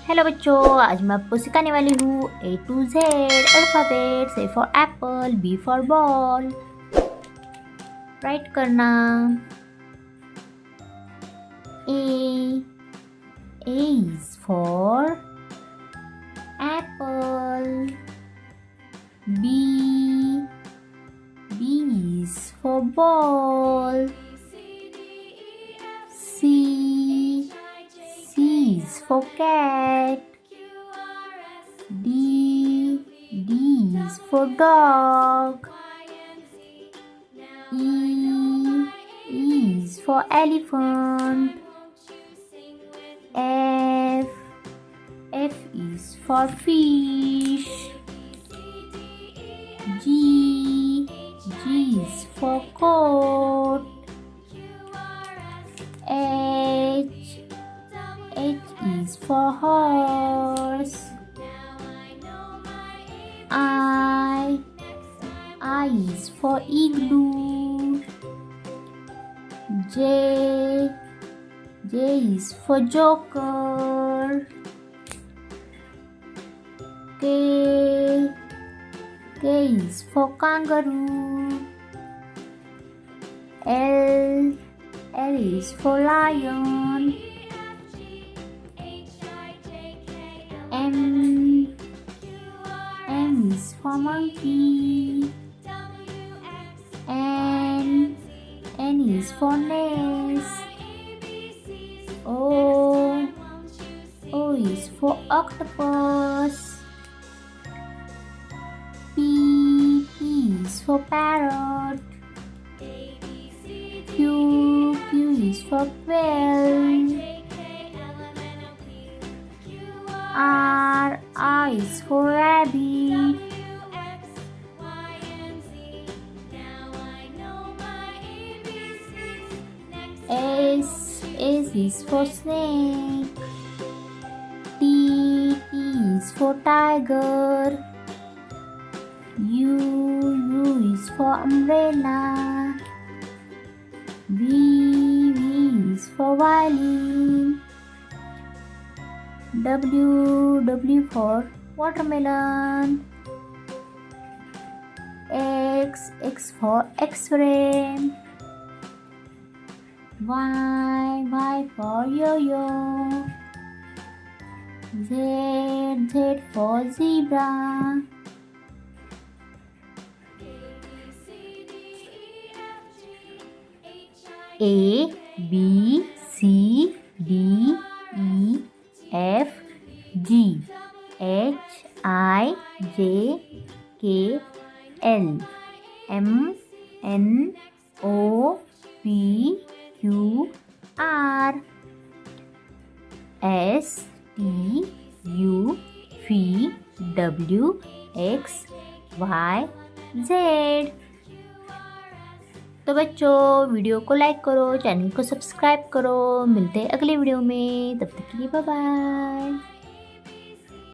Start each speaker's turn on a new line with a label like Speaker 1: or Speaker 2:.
Speaker 1: Hello बच्चों, आज मैं आपको सिखाने वाली हूँ A to Z alphabets. A for Apple, B for ball. Right करना। A is for apple. B is for ball. C is for cat. D is for dog. E is for elephant. F is for fish. G is for coat. H is for horse. I is for igloo. J is for joker. K is for kangaroo. L is for lion. M is for monkey. N is for nest. O is for octopus. P is for parrot. Q is for quail. R is for rabbit. S is for snake. T is for tiger. U is for umbrella. V is for violin. W for watermelon. X for X-ray. Y for yo-yo. Z for zebra. A B C D E F G H I J K L M N O P Q R S T U V W X Y Z। तो बच्चों, video को like करो, channel को subscribe करो। मिलते हैं अगले video में, तब तक के लिए बाय बाय।